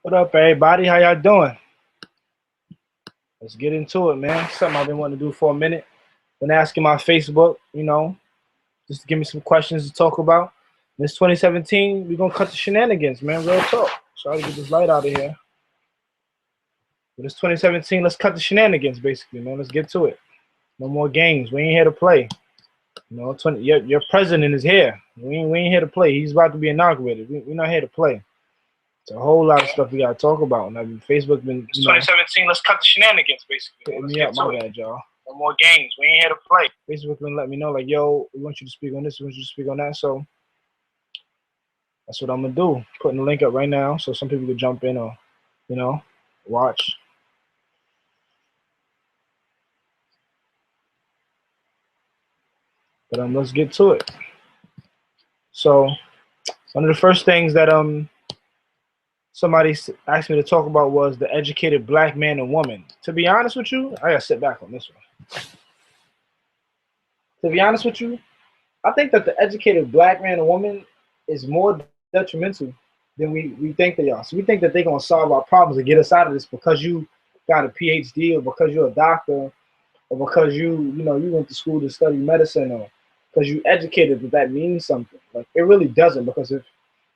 What up, everybody? How y'all doing? Let's get into it, man. Something I've been wanting to do for a minute. Been asking my Facebook, just to give me some questions to talk about. This 2017, we're gonna cut the shenanigans, man. Real talk. Sorry to get this light out of here. But it's 2017. Let's cut the shenanigans, basically, man. Let's get to it. No more games. We ain't here to play. Your president is here. We ain't here to play. He's about to be inaugurated. We're not here to play. It's a whole lot of stuff we gotta talk about. And I mean, Facebook been, It's 2017. Let's cut the shenanigans, basically. hitting me up. My bad, y'all. No more games. We ain't here to play. Facebook been letting me know, like, yo, we want you to speak on this, we want you to speak on that. So that's what I'm gonna do. Putting the link up right now so some people can jump in or, watch. But let's get to it. So one of the first things that somebody asked me to talk about was the educated black man and woman. To be honest with you, I gotta sit back on this one. To be honest with you, I think that the educated black man and woman is more detrimental than we think they are. So we think that they're gonna solve our problems and get us out of this because you got a PhD or because you're a doctor or because you went to school to study medicine or because you educated that means something. Like it really doesn't, because if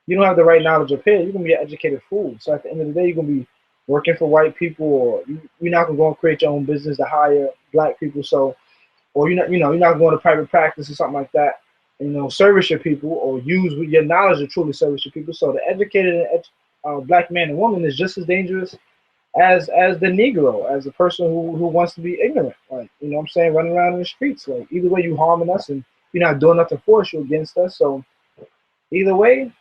you don't have the right knowledge of hair, you're gonna be an educated fool. So at the end of the day, you're gonna be working for white people, or you're not gonna go and create your own business to hire black people. So, or you're not going to private practice or something like that. Service your people or use your knowledge to truly service your people. So the educated black man and woman is just as dangerous as the Negro, as a person who wants to be ignorant. Like, what I'm saying, running around in the streets. Like either way, you harming us and you're not doing nothing for us, you're against us. So either way,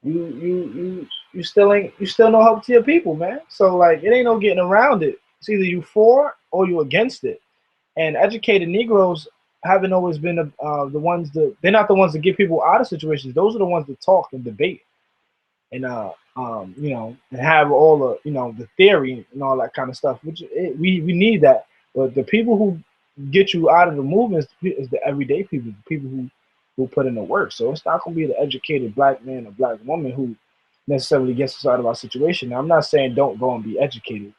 you still no help to your people, man. So like it ain't no getting around it. It's either you for or you against it. And educated Negroes haven't always been the ones that they're not the ones that get people out of situations. Those are the ones that talk and debate and and have all the theory and all that kind of stuff. Which we need that. But the people who get you out of the movement is the everyday people, the people who put in the work. So it's not gonna be the educated black man or black woman who necessarily gets us out of our situation. Now I'm not saying don't go and be educated.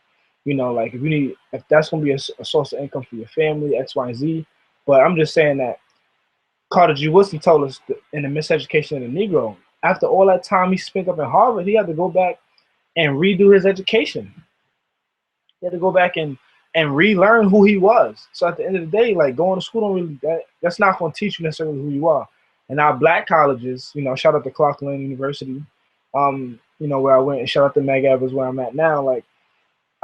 Like if that's gonna be a source of income for your family, X, Y, and Z. But I'm just saying that Carter G. Woodson told us in the Miseducation of the Negro, after all that time he spent up in Harvard, he had to go back and redo his education. He had to go back and relearn who he was. So at the end of the day, like going to school don't really that's not going to teach you necessarily who you are. And our black colleges, shout out to Clarkland University, where I went, and shout out to Meg Evers where I'm at now. Like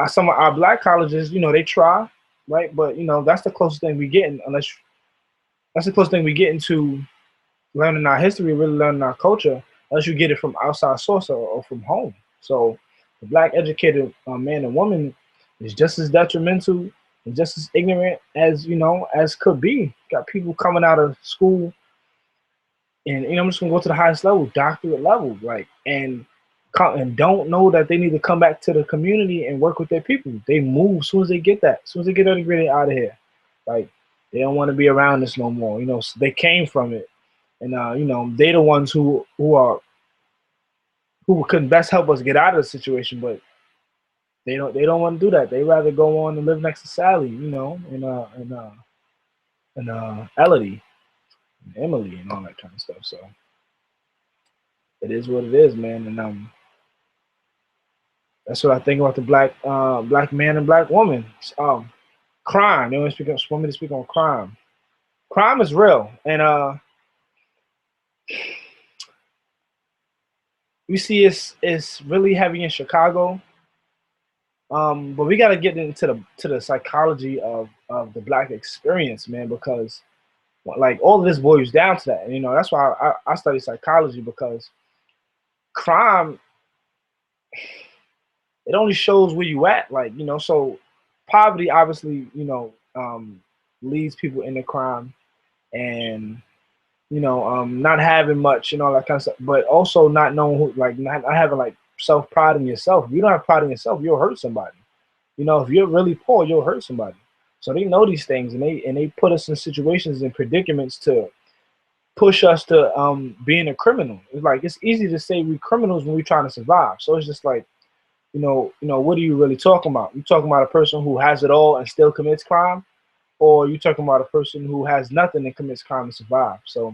some of our black colleges, they try, right? But that's the closest thing we get, that's the closest thing we get into learning our history, really learning our culture, unless you get it from outside source or from home. So the black educated man and woman is just as detrimental and just as ignorant as could be. Got people coming out of school and I'm just gonna go to the highest level, doctorate level, like and don't know that they need to come back to the community and work with their people. They move as soon as they get that. As soon as they get that degree, they out of here. Like they don't want to be around this no more. So they came from it, and they the ones who could best help us get out of the situation, but they don't want to do that. They rather go on and live next to Sally, and Elodie, and Emily, and all that kind of stuff. So it is what it is, man. And that's what I think about the black man and black woman. Crime. They want me to speak on crime. Crime is real, and we see it's really heavy in Chicago. But we got to get into the psychology of the black experience, man, because like all of this boils down to that. And, that's why I study psychology, because crime, it only shows where you at. Like, so poverty obviously, leads people into crime, and not having much and all that kind of stuff, but also not knowing who, like not having like self pride in yourself. If you don't have pride in yourself, you'll hurt somebody. If you're really poor, you'll hurt somebody. So they know these things, and they put us in situations and predicaments to push us to being a criminal. It's like it's easy to say we criminals when we're trying to survive. So it's just like, what are you really talking about? You talking about a person who has it all and still commits crime, or you talking about a person who has nothing and commits crime and survive? So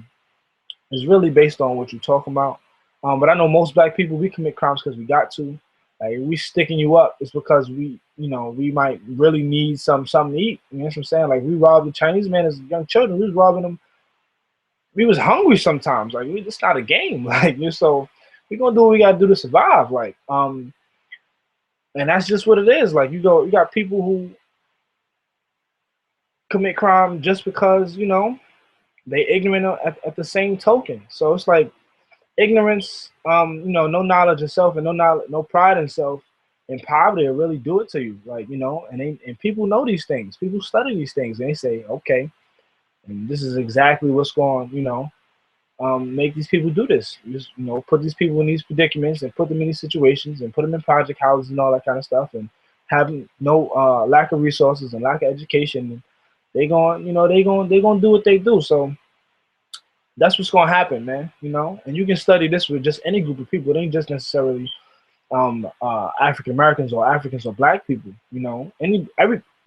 it's really based on what you're talking about. But I know most black people, we commit crimes because we got to. Like if we sticking you up, it's because we might really need something to eat. You know what I'm saying? Like we robbed the Chinese man as young children. We was robbing them. We was hungry sometimes. Like it's not a game. Like so we gonna do what we gotta do to survive. Like and that's just what it is. Like you got people who commit crime just because they ignorant at the same token. So it's like ignorance, no knowledge of self and no knowledge, no pride in self, and poverty will really do it to you. Like and people know these things. People study these things, and they say, okay, and this is exactly what's going, make these people do this. Just put these people in these predicaments and put them in these situations and put them in project houses and all that kind of stuff, and having no lack of resources and lack of education. They gonna do what they do. So that's what's gonna happen, man. And you can study this with just any group of people. It ain't just necessarily African Americans or Africans or black people.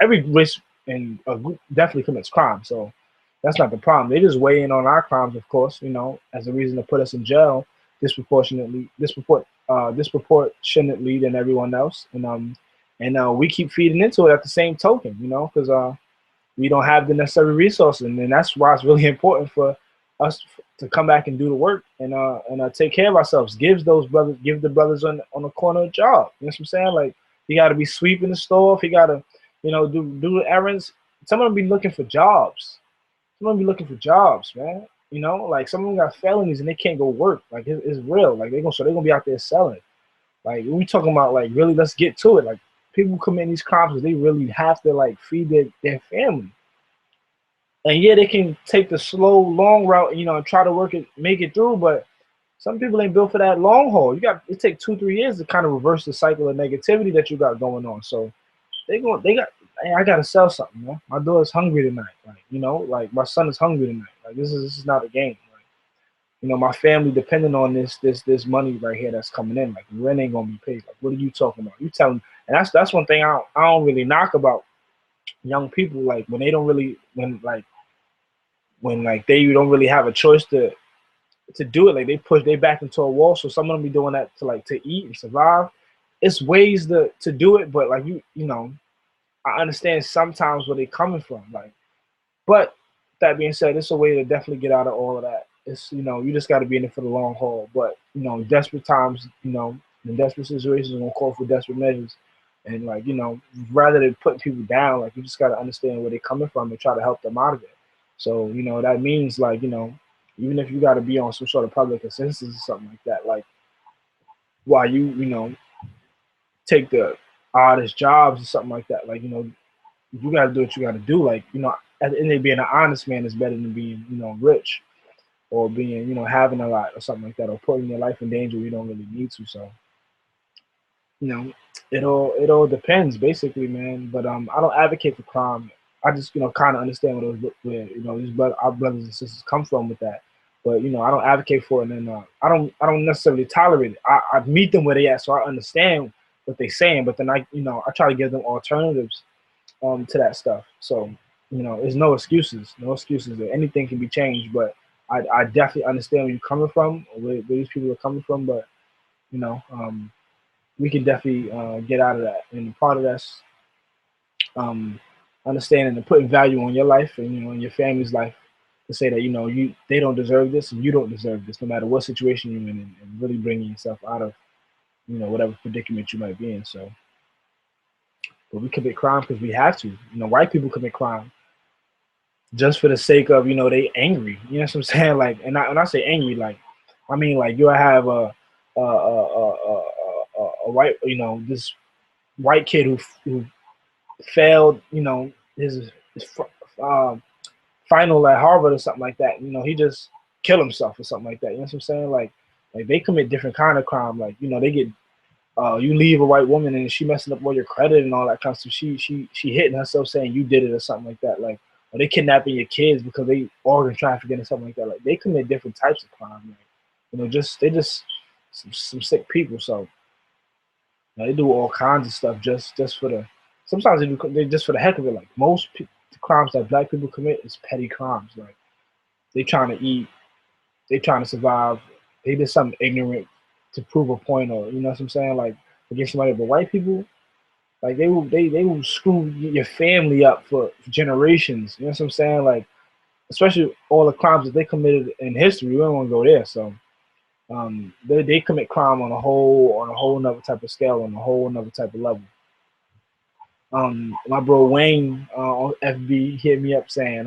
Every race and a group definitely commits crime. So that's not the problem. They just weigh in on our crimes, of course, as a reason to put us in jail disproportionately than everyone else. And we keep feeding into it at the same token, because we don't have the necessary resources, and that's why it's really important for us to come back and do the work and take care of ourselves. Give the brothers on the corner a job. You know what I'm saying? Like he got to be sweeping the store. If he got to, do the errands. Some of them be looking for jobs. Some of them be looking for jobs, man. Like some of them got felonies and they can't go work. Like it's real. Like they're gonna be out there selling. Like we talking about, like, really, let's get to it. Like people commit these crimes because they really have to like feed their family. And yeah, they can take the slow, long route, and try to make it through. But some people ain't built for that long haul. It take 2-3 years to kind of reverse the cycle of negativity that you got going on. So hey, I gotta sell something, man. My daughter's hungry tonight. Like my son is hungry tonight. Like this is not a game. Like, my family depending on this money right here that's coming in. Like rent ain't gonna be paid. Like what are you talking about? You tell them, and that's one thing I don't really knock about young people. Like when they don't really when they don't really have a choice to do it. Like they back into a wall. So some of them be doing that to eat and survive. It's ways to do it, but like I understand sometimes where they're coming from. Like, but that being said, it's a way to definitely get out of all of that. It's you just got to be in it for the long haul. But desperate times, in desperate situations, are gonna call for desperate measures. And rather than putting people down, like you just got to understand where they're coming from and try to help them out of it. So that means even if you got to be on some sort of public assistance or something like that, like while you take the oddest jobs or something like that, like you got to do what you got to do. Like at the end of the day, being an honest man is better than being rich or being having a lot or something like that, or putting your life in danger you don't really need to. So you know, it all depends basically, man. But I don't advocate for crime. I just kind of understand where our brothers and sisters come from with that. But I don't advocate for it, and I don't necessarily tolerate it. I meet them where they at, so I understand what they're saying. But then I try to give them alternatives to that stuff. So there's no excuses, no excuses. Anything can be changed, but I definitely understand where you're coming from, where these people are coming from. But you know, um, we can definitely get out of that. And part of that's um, understanding and putting value on your life and in your family's life to say that they don't deserve this and you don't deserve this, no matter what situation you're in, and really bringing yourself out of whatever predicament you might be in. So, but we commit crime because we have to. White people commit crime just for the sake of they angry. You know what I'm saying? Like, and when I say angry, like I mean like you'll have a white this white kid who failed his final at Harvard or something like that. He just killed himself or something like that. You know what I'm saying? Like they commit different kind of crime. Like they get you leave a white woman and she messing up all your credit and all that kind of stuff. She hitting herself saying you did it or something like that. Like or they kidnapping your kids because they organ trafficking or something like that. Like they commit different types of crime. Like, they just some sick people. So they do all kinds of stuff just for the. Sometimes they just for the heck of it. Like most the crimes that black people commit is petty crimes. Like they trying to eat, they trying to survive. They did something ignorant to prove a point, or you know what I'm saying, like against somebody. But white people, like they will screw your family up for generations. You know what I'm saying? Like especially all the crimes that they committed in history. We don't want to go there. So they commit crime on a whole another type of scale, on a whole another type of level. My bro Wayne on FB hit me up saying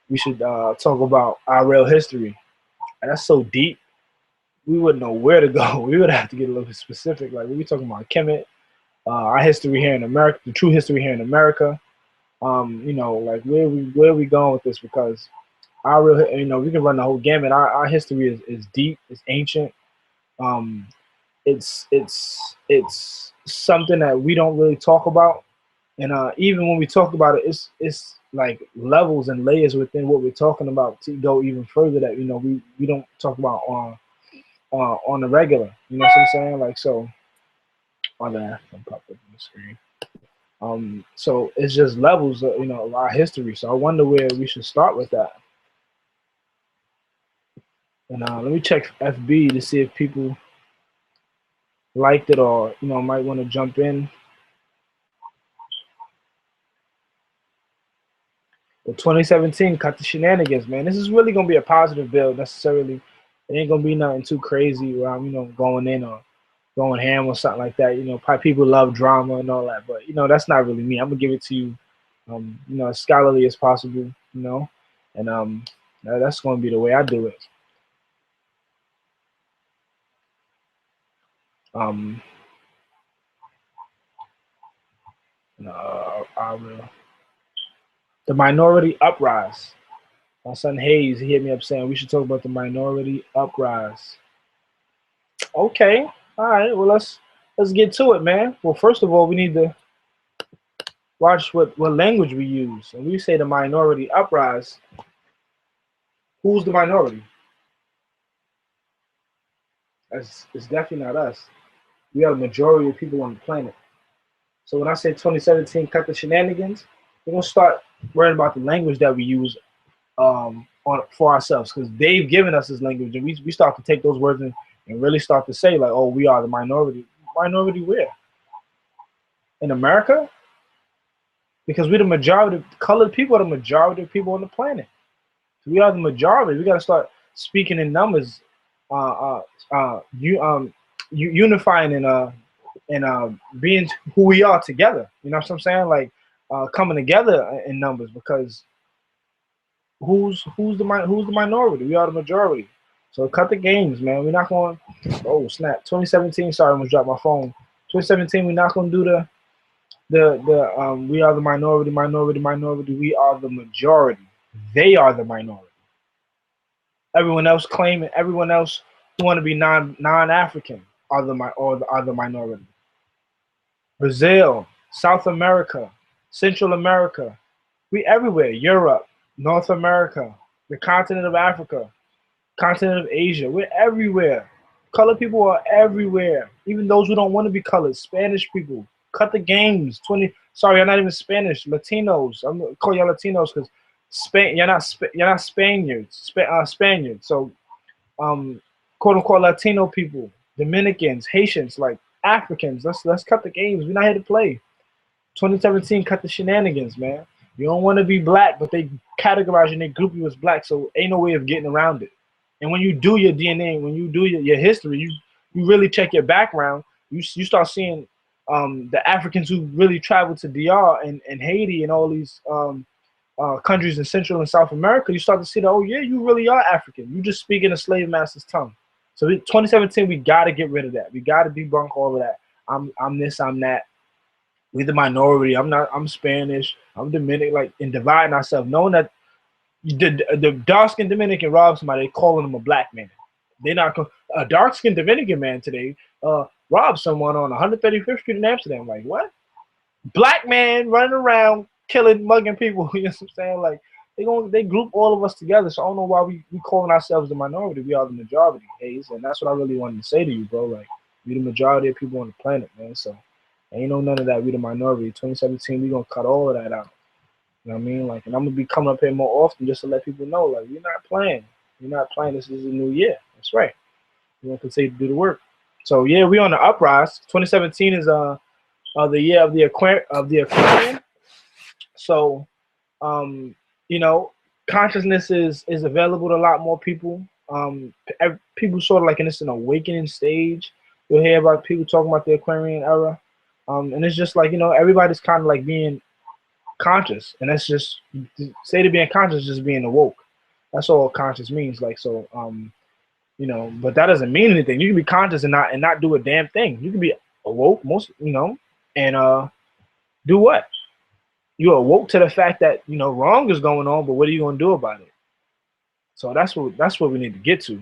we should talk about our real history. And that's so deep. We wouldn't know where to go. We would have to get a little bit specific. Like we talking about Kemet, our history here in America, the true history here in America. Like where are we going with this? Because our real, we can run the whole gamut. Our history is deep. It's ancient. Um, it's something that we don't really talk about. And even when we talk about it, it's like levels and layers within what we're talking about to go even further that we don't talk about on the regular. You know what I'm saying? Like so, my bad, popped up on the screen. So it's just levels of of our history. So I wonder where we should start with that. And let me check FB to see if people liked it or might want to jump in. But 2017 cut the shenanigans, man. This is really gonna be a positive build necessarily. It ain't gonna be nothing too crazy where I'm going in or going ham or something like that. Probably people love drama and all that, but that's not really me. I'm gonna give it to you, as scholarly as possible, and that's gonna be the way I do it. Um, I will. The minority uprise. My son Hayes, he hit me up saying we should talk about the minority uprise. Okay, all right. Well, let's get to it, man. Well, first of all, we need to watch what language we use. And we say the minority uprise. Who's the minority? It's definitely not us. We are the majority of people on the planet. So when I say 2017 cut the shenanigans, we're gonna start worrying about the language that we use for ourselves, because they've given us this language, and we start to take those words and really start to say like, oh, we are the minority. Minority where? In America? Because we're the majority. Colored people are the majority of people on the planet. So we are the majority. We got to start speaking in numbers, unifying and being who we are together. You know what I'm saying? Like coming together in numbers, because who's the minority? We are the majority. So cut the games, man. We're not going. Oh snap! 2017. Sorry, I'm gonna drop my phone. 2017. We're not gonna do the we are the minority. We are the majority. They are the minority. Everyone else claiming. Everyone else who want to be non-African are the minority. Brazil, South America, Central America. We everywhere. Europe, North America, the continent of Africa, continent of Asia. We're everywhere. Colored people are everywhere. Even those who don't want to be colored. Spanish people. Cut the games. Sorry, you're not even Spanish. Latinos. I'm gonna call y'all Latinos because Spain. You're not Spaniards. Spaniards. So, quote unquote Latino people, Dominicans, Haitians, like Africans. Let's cut the games. We're not here to play. 2017, cut the shenanigans, man. You don't want to be black, but they categorize you and they group you as black, so ain't no way of getting around it. And when you do your DNA, when you do your history, you really check your background, you start seeing the Africans who really traveled to DR and Haiti and all these countries in Central and South America. You start to see that, oh yeah, you really are African. You just speaking a slave master's tongue. So 2017, we got to get rid of that. We got to debunk all of that. I'm this, I'm that. We're the minority. I'm Spanish. I'm Dominican. Like, in dividing ourselves, knowing that the dark-skinned Dominican robs somebody, they calling him a black man. They're not a dark-skinned Dominican man today robbed someone on 135th Street in Amsterdam. Like, what? Black man running around killing, mugging people. You know what I'm saying? Like they group all of us together. So I don't know why we calling ourselves the minority. We are the majority, Hayes, and that's what I really wanted to say to you, bro. Like we the majority of people on the planet, man. So ain't no none of that. We the minority. 2017, we gonna cut all of that out. You know what I mean? Like, and I'm gonna be coming up here more often just to let people know, like, you're not playing. You're not playing. This is a new year. That's right. We're gonna continue to do the work. So yeah, we on the uprise. 2017 is the year of the Aquarian. So you know, consciousness is available to a lot more people. People sort of like in this an awakening stage. You'll hear about people talking about the Aquarian era, and it's just like everybody's kind of like being conscious, and that's just say to being conscious is just being awoke. That's all conscious means. Like so, but that doesn't mean anything. You can be conscious and not do a damn thing. You can be awoke and do what? You're awoke to the fact that wrong is going on, but what are you gonna do about it? So that's what we need to get to.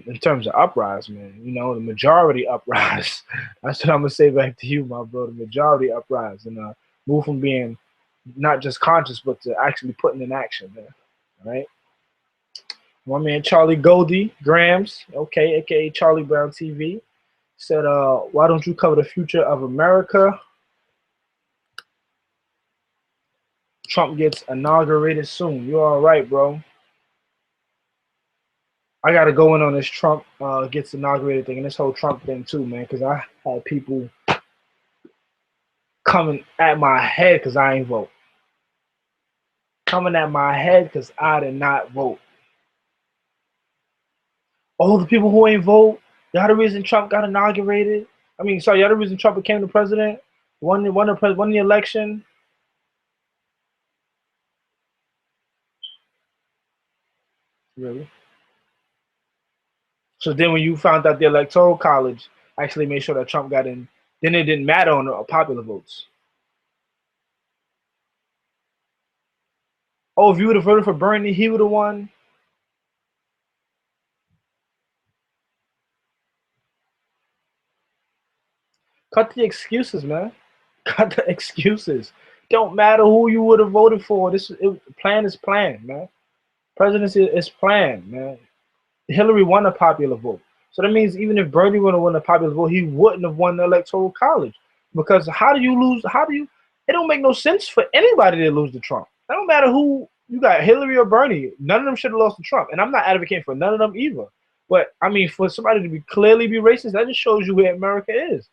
In terms of uprise, man, the majority uprise. That's what I'm gonna say back to you, my bro. The majority uprise and move from being not just conscious, but to actually putting in action, man. All right. My man Charlie Goldie Grams, okay, aka Charlie Brown TV, said, why don't you cover the future of America? Trump gets inaugurated soon. You all right, bro? I got to go in on this Trump gets inaugurated thing and this whole Trump thing too, man, because I had people coming at my head because I ain't vote. Coming at my head because I did not vote. All the people who ain't vote, y'all the reason Trump got inaugurated. I mean, sorry, y'all the reason Trump became the president, won the election. Really? So then when you found out the Electoral College actually made sure that Trump got in, then it didn't matter on the popular votes. Oh, if you would have voted for Bernie, he would have won. Cut the excuses, man. Cut the excuses. Don't matter who you would have voted for. Plan is planned, man. Presidency is planned, man. Hillary won a popular vote. So that means even if Bernie would have won a popular vote, he wouldn't have won the Electoral College. Because how do you lose? It don't make no sense for anybody to lose to Trump. It don't matter who you got, Hillary or Bernie. None of them should have lost to Trump. And I'm not advocating for none of them either. But I mean, for somebody to clearly be racist, that just shows you where America is.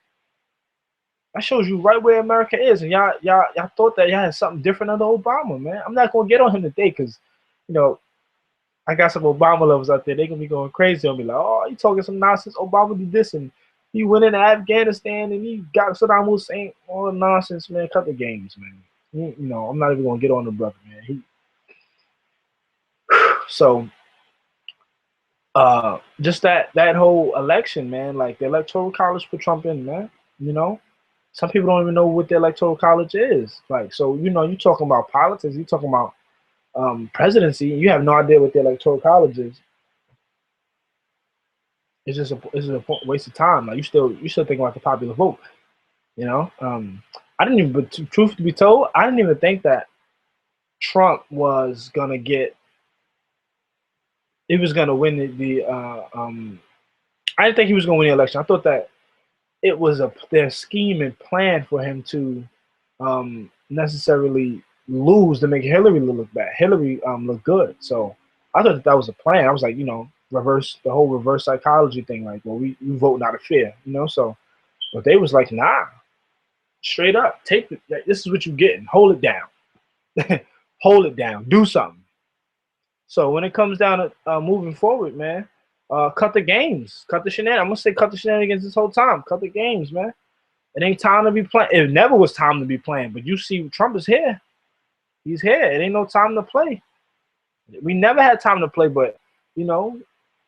That shows you right where America is. And y'all thought that y'all had something different under Obama, man. I'm not gonna get on him today because, I got some Obama lovers out there. They gonna be going crazy on me like, oh, you talking some nonsense. Obama did this and he went into Afghanistan and he got Saddam Hussein. All the nonsense, man. Cut the games, man. I'm not even gonna get on the brother, man. So, just that whole election, man. Like the Electoral College put Trump in, man. Some people don't even know what the Electoral College is. Like, so you talking about politics. You talking about presidency. You have no idea what the Electoral College is. It's just a waste of time. Like you still thinking about the popular vote. I didn't even. But truth to be told, I didn't even think that Trump was gonna get. He was gonna win I didn't think he was gonna win the election. I thought that it was their scheme and plan for him to necessarily lose to make Hillary look bad. Hillary look good. So I thought that was a plan. I was like, the whole reverse psychology thing. Like, well, we vote out of fear, So, but they was like, nah, straight up, this is what you're getting. Hold it down, hold it down, do something. So when it comes down to moving forward, man, cut the games, cut the shenanigans. I'm gonna say cut the shenanigans this whole time. Cut the games, man. It ain't time to be playing. It never was time to be playing. But you see, Trump is here. He's here. It ain't no time to play. We never had time to play, but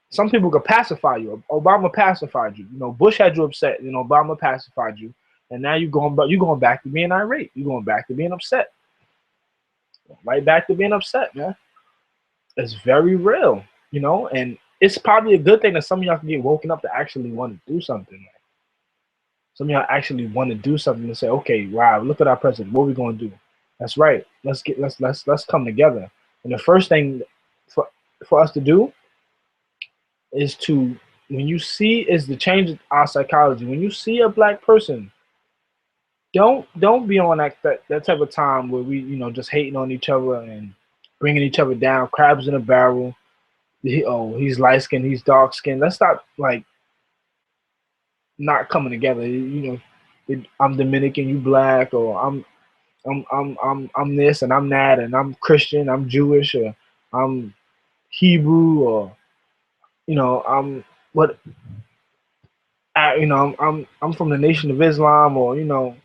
some people could pacify you. Obama pacified you. Bush had you upset. Obama pacified you, and now you're going back to being irate. You're going back to being upset. Right back to being upset, man. It's very real, and it's probably a good thing that some of y'all can get woken up to actually want to do something. Some of y'all actually want to do something and say, okay, wow, look at our president. What are we going to do? That's right. Let's come together. And the first thing for for us to do is to, when you see, is to change our psychology. When you see a black person, don't be on that type of time where we, just hating on each other and bringing each other down, crabs in a barrel. Oh, he's light skinned, he's dark skinned. Let's stop like not coming together. I'm Dominican, you black, or I'm this and I'm that, and I'm Christian, I'm Jewish, or I'm Hebrew, or I'm what I'm from the Nation of Islam, or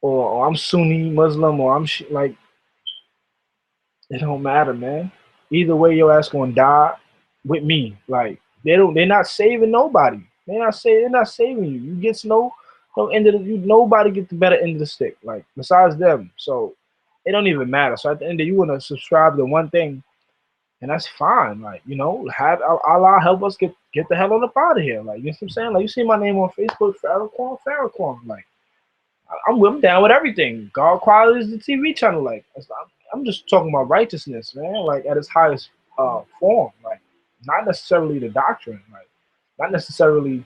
or I'm Sunni Muslim, or like, it don't matter, man. Either way, your ass gonna die with me. Like, they're not saving nobody. They're not saving you. You get no end of the, you nobody get the better end of the stick. Like, besides them. So it don't even matter. So at the end of, you wanna subscribe to one thing, and that's fine. Like, have Allah help us get the hell on up out of here. Like, you know what I'm saying? Like, you see my name on Facebook, Farrakhan. Like, I'm down with everything. God Quality is the TV channel. Like, I'm just talking about righteousness, man. Like, at its highest form. Like, not necessarily the doctrine. Like, not necessarily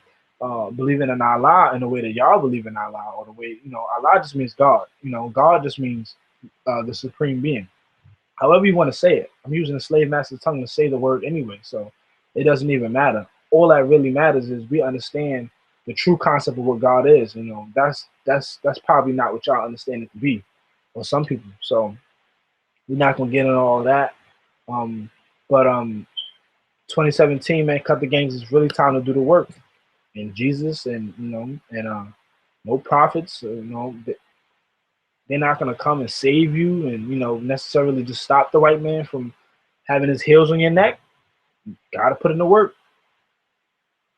believing in Allah in the way that y'all believe in Allah, or the way, Allah just means God. God just means the supreme being. However you want to say it. I'm using the slave master's tongue to say the word anyway, so it doesn't even matter. All that really matters is we understand the true concept of what God is. That's probably not what y'all understand it to be, or some people. So we're not gonna get into all that. Um, but 2017, man, cut the games. It's really time to do the work. And Jesus, and no prophets. They're not gonna come and save you, and necessarily just stop the white man from having his heels on your neck. Gotta put in the work.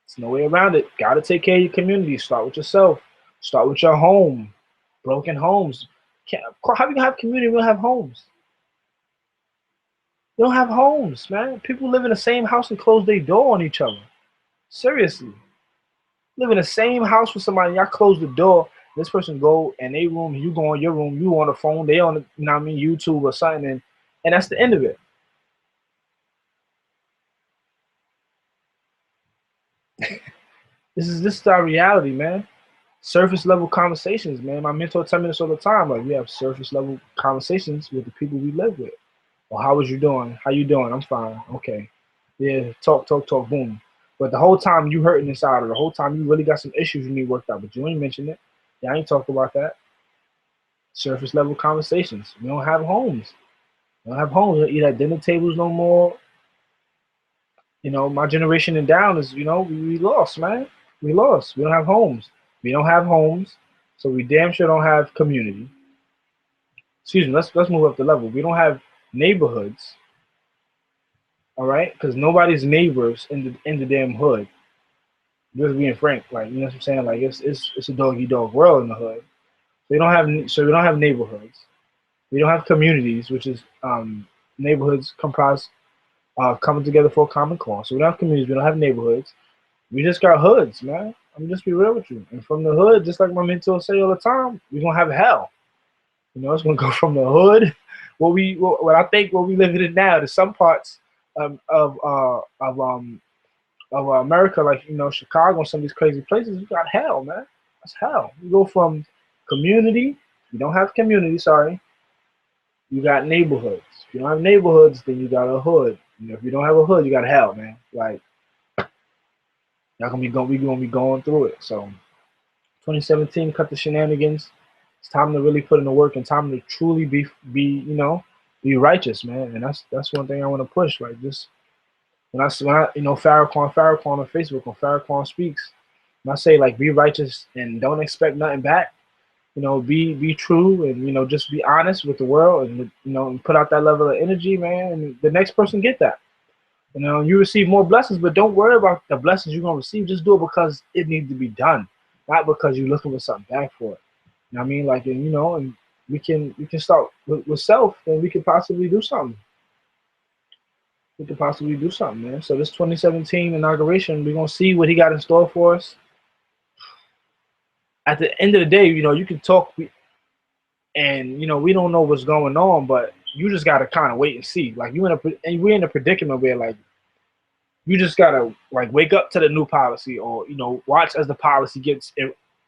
There's no way around it. Gotta take care of your community. Start with yourself. Start with your home. Broken homes. How you gonna have community if you don't have homes? You don't have homes, man. People live in the same house and close their door on each other. Seriously. Live in the same house with somebody, y'all close the door. This person go in their room, you go in your room, you on the phone, they on the, YouTube or something, and that's the end of it. This is our reality, man. Surface level conversations, man. My mentor tell me this all the time. Like, we have surface level conversations with the people we live with. Well, how was you doing? How you doing? I'm fine. Okay. Yeah, talk, talk, talk, boom. But the whole time you hurting inside, or the whole time you really got some issues you need worked out, but you ain't mentioned it. Yeah, I ain't talked about that. Surface level conversations. We don't have homes. We don't have homes. We don't eat at dinner tables no more. My generation and down is, we lost, man. We lost. We don't have homes. We don't have homes, so we damn sure don't have community. Excuse me. Let's move up the level. We don't have neighborhoods. All right, because nobody's neighbors in the damn hood. Just being frank, like, you know what I'm saying. Like, it's a dog eat dog world in the hood. We don't have neighborhoods. We don't have communities, which is neighborhoods comprise coming together for a common cause. So we don't have communities. We don't have neighborhoods. We just got hoods, man. I'm just be real with you. And from the hood, just like my mentor say all the time, we're gonna have hell. It's gonna go from the hood, what I think what we live in now, to some parts of America, like Chicago and some of these crazy places. We got hell, man. That's hell. You go from community. You don't have community. Sorry. You got neighborhoods. If you don't have neighborhoods, then you got a hood. If you don't have a hood, you got hell, man. Like, we gonna be going through it. So 2017, cut the shenanigans. It's time to really put in the work, and time to truly be righteous, man. And that's one thing I want to push. Like, just when I Farrakhan on Facebook, when Farrakhan speaks, when I say, like, be righteous and don't expect nothing back. Be true, and just be honest with the world, and and put out that level of energy, man. And the next person get that. You receive more blessings, but don't worry about the blessings you're gonna receive. Just do it because it needs to be done, not because you're looking for something back for it. You know what I mean? Like, and we can start with self, and we could possibly do something. We could possibly do something, man. So this 2017 inauguration, we're gonna see what he got in store for us. At the end of the day, you can talk. and we don't know what's going on, but you just gotta kind of wait and see. Like and we're in a predicament where like you just gotta like wake up to the new policy, or watch as the policy gets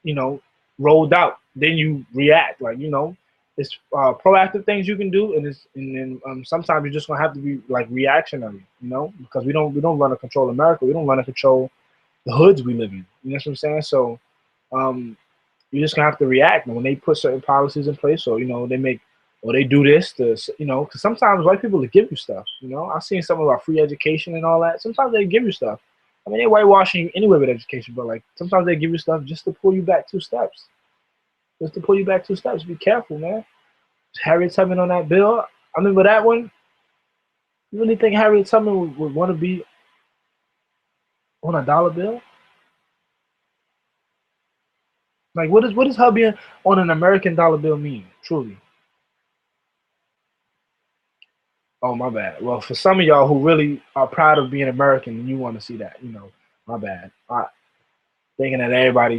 you know rolled out. Then you react. Like it's proactive things you can do, and then sometimes you're just gonna have to be like reactionary. Because we don't run to control America. We don't run to control the hoods we live in. You know what I'm saying? So um, you're just gonna have to react when they put certain policies in place, or they make or they do this to because sometimes white people will give you stuff. I've seen some about free education and all that. Sometimes they give you stuff. I mean, they're whitewashing you anyway with education, but like sometimes they give you stuff just to pull you back 2 steps. Just to pull you back 2 steps. Be careful, man. Harriet Tubman on that bill. I remember that one. You really think Harriet Tubman would want to be on a dollar bill? Like, what does her being on an American dollar bill mean? Truly. Oh, my bad. Well, for some of y'all who really are proud of being American and you want to see that, my bad. Thinking that everybody,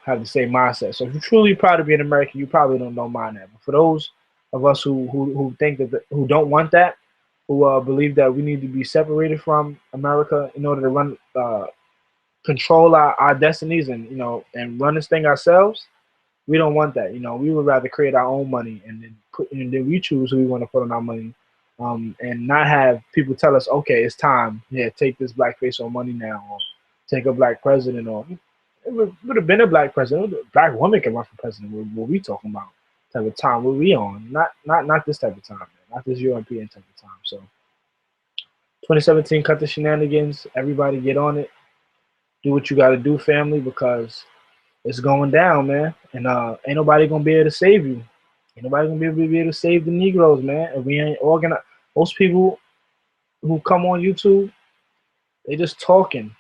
have the same mindset. So if you're truly proud of being American, you probably don't mind that. But for those of us who think who don't want that, who believe that we need to be separated from America in order to control our destinies, and and run this thing ourselves, we don't want that. We would rather create our own money, and then we choose who we want to put on our money, and not have people tell us, okay, it's time. Yeah, take this black face on money now, or take a black president, or it would have been a black president. A black woman can run for president. What we talking about? Type of time what we on? Not this type of time, man. Not this European type of time. So 2017, cut the shenanigans. Everybody get on it. Do what you got to do, family, because it's going down, man. And ain't nobody gonna be able to save you. Ain't nobody gonna be able to save the Negroes, man. If we ain't organized, most people who come on YouTube, they just talking.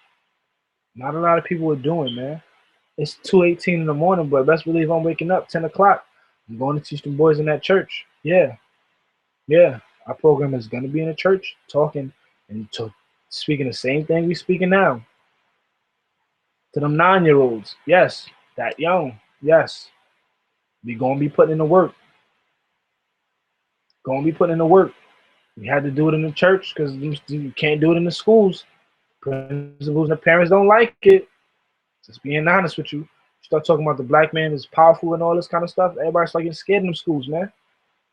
Not a lot of people are doing, man. It's 2:18 in the morning, but best believe I'm waking up 10 o'clock. I'm going to teach them boys in that church. Yeah, yeah. Our program is gonna be in a church, talking and speaking the same thing we speaking now to them 9-year-olds. Yes, that young. Yes, we gonna be putting in the work. Gonna be putting in the work. We had to do it in the church because you can't do it in the schools. Principals and the parents don't like it. Just being honest with you. Start talking about the black man is powerful and all this kind of stuff. Everybody start getting scared in them schools, man.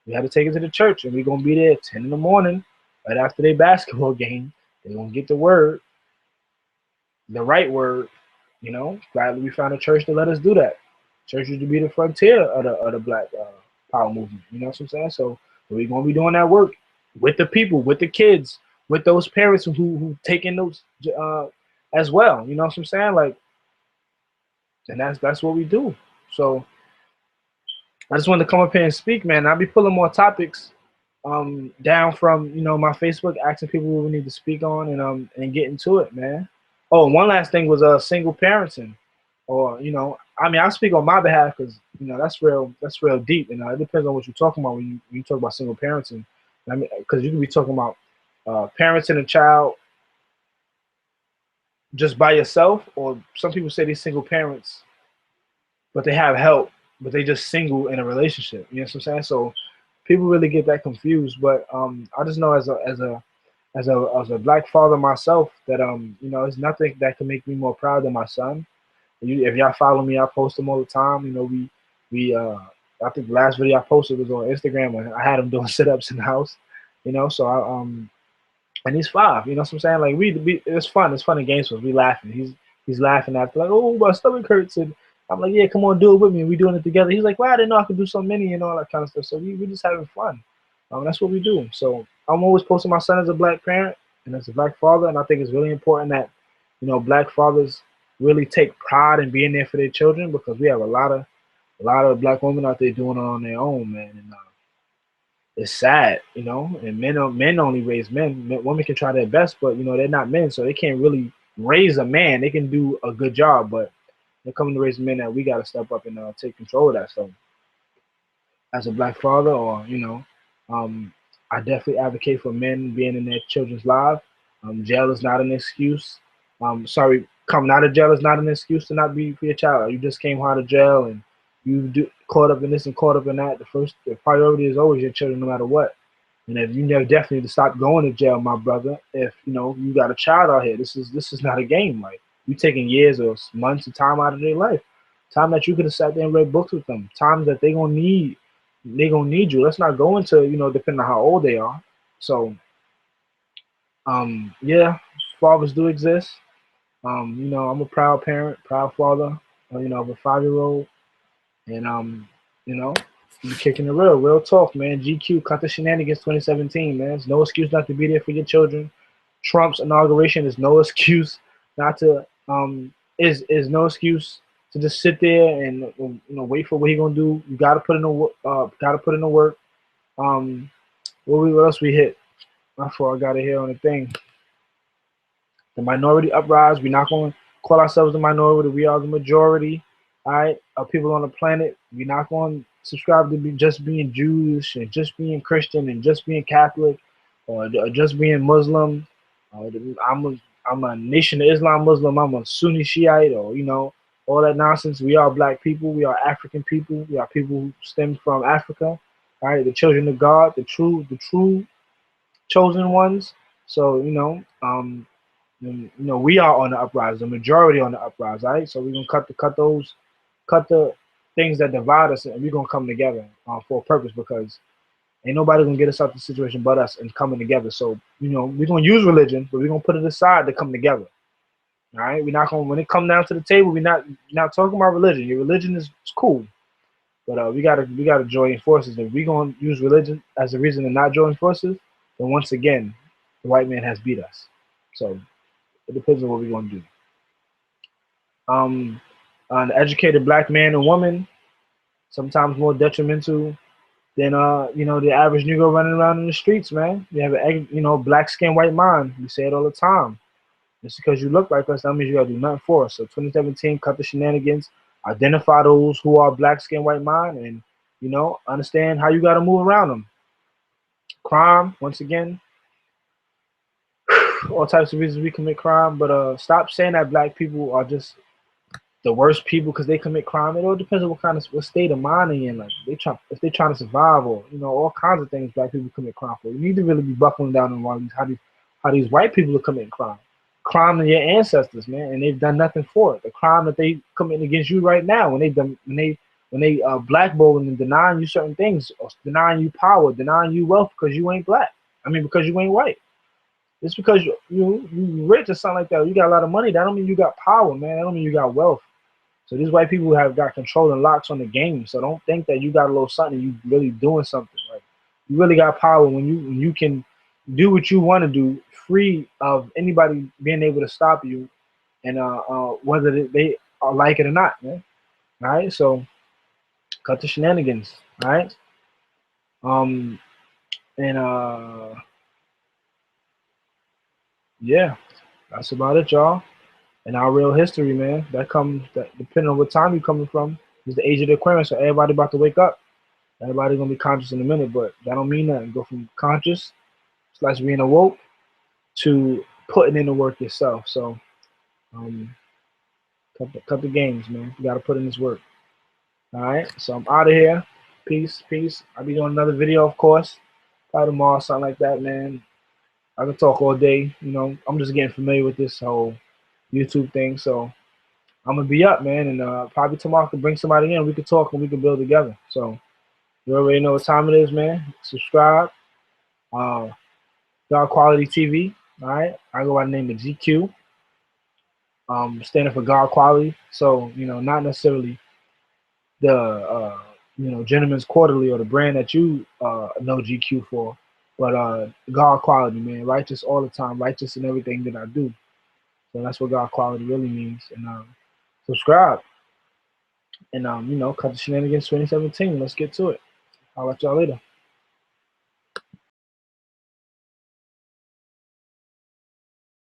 We had to take it to the church, and we're gonna be there at 10 in the morning, right after their basketball game. They're gonna get the word, the right word. Gladly we found a church to let us do that. Church used to be the frontier of the black power movement. You know what I'm saying? So we're gonna be doing that work with the people, with the kids, with those parents who taking those as well. You know what I'm saying? Like, and that's what we do. So I just wanted to come up here and speak, man. I'll be pulling more topics down from my Facebook, asking people what we need to speak on, and get into it, man. Oh, and one last thing was single parenting, or I mean, I speak on my behalf because that's real deep, and it depends on what you're talking about when you talk about single parenting. I mean, because you can be talking about parenting a child just by yourself, or some people say these single parents, but they have help, but they just single in a relationship. You know what I'm saying? So people really get that confused. But I just know as a black father myself that it's nothing that can make me more proud than my son. If y'all follow me, I post them all the time. We I think the last video I posted was on Instagram when I had him doing sit-ups in the house. So and he's 5. You know what I'm saying? Like it's fun. It's fun and games for us. We laughing. He's laughing after like, oh, my stomach hurts, and I'm like, yeah, come on, do it with me. And we doing it together. He's like, wow, I didn't know I could do so many and all that kind of stuff. So we just having fun. That's what we do. So I'm always posting my son as a black parent and as a black father, and I think it's really important that black fathers really take pride in being there for their children, because we have a lot of black women out there doing it on their own, man. And it's sad, and men only raise men. Women can try their best, but they're not men, so they can't really raise a man. They can do a good job, but they're coming to raise men that we got to step up and take control of that. So as a black father, or I definitely advocate for men being in their children's lives. Jail is not an excuse. Coming out of jail is not an excuse to not be for your child. You just came out of jail and you caught up in this and caught up in that. The priority is always your children, no matter what. And if you never definitely to stop going to jail, my brother. If you got a child out here, this is not a game. Like you taking years or months of time out of their life, time that you could have sat there and read books with them, time that they gonna need you. Let's not go into depending on how old they are. So yeah, fathers do exist. I'm a proud parent, proud father. Of a 5-year-old, and you know, you kicking the real talk, man. GQ cut the shenanigans 2017, man. There's no excuse not to be there for your children. Trump's inauguration is no excuse not to is no excuse to just sit there and wait for what he gonna do. You gotta put in the work. What else we hit? Before I got it here on the thing. The minority uprise. We're not going to call ourselves the minority. We are the majority. All right, of people on the planet. We're not going to subscribe to just being Jewish and just being Christian and just being Catholic or just being Muslim. I'm a Nation of Islam Muslim. I'm a Sunni Shiite or all that nonsense. We are black people. We are African people. We are people who stem from Africa. All right, the children of God, the true chosen ones. So we are on the uprise, the majority on the uprise, right? So we're gonna cut the things that divide us, and we're gonna come together for a purpose because ain't nobody gonna get us out of the situation but us and coming together. So we're gonna use religion, but we're gonna put it aside to come together. All right, we're not gonna when it come down to the table, we're not talking about religion. Your religion is cool, but we gotta join forces. If we're gonna use religion as a reason to not join forces, then once again, the white man has beat us. So it depends on what we're gonna do. Um, an educated black man and woman sometimes more detrimental than the average Negro running around in the streets, man. You have a black skin, white mind. We say it all the time. Just because you look like us, that means you gotta do nothing for us. So 2017, cut the shenanigans, identify those who are black skin, white mind, and understand how you gotta move around them. Crime, once again, all types of reasons we commit crime, but stop saying that black people are just the worst people because they commit crime. It all depends on what state of mind they in. Like if they trying to survive or all kinds of things black people commit crime for. You need to really be buckling down on how these white people are committing crime. Crime to your ancestors, man, and they've done nothing for it. The crime that they committing against you right now when they blackballing and denying you certain things, or denying you power, denying you wealth because you ain't black. I mean because you ain't white. Just because you rich or something like that, you got a lot of money, that don't mean you got power, man. That don't mean you got wealth. So these white people have got control and locks on the game. So don't think that you got a little something and you really doing something. Like you really got power when you can do what you want to do, free of anybody being able to stop you, and whether they like it or not, man. All right, so cut the shenanigans. All right, um, and yeah, that's about it, y'all. And our real history, man, that depending on what time you're coming from, is the age of the Aquarius. So everybody about to wake up. Everybody's gonna be conscious in a minute, but that don't mean nothing. Go from conscious / being awoke to putting in the work yourself. So um, cut the games, man. You gotta put in this work. All right. So I'm out of here. Peace, peace. I'll be doing another video, of course, probably tomorrow, something like that, man. I can talk all day. I'm just getting familiar with this whole YouTube thing, so I'm gonna be up, man, and probably tomorrow I can bring somebody in. We can talk and we can build together. So you already know what time it is, man. Subscribe. Uh, God Quality TV. All right. I go by the name of GQ. Standing for God Quality. So not necessarily the Gentleman's Quarterly or the brand that you know GQ for, but God Quality, man. Righteous all the time. Righteous in everything that I do. So that's what God Quality really means. And subscribe. And cut the shenanigans 2017. Let's get to it. I'll let y'all later.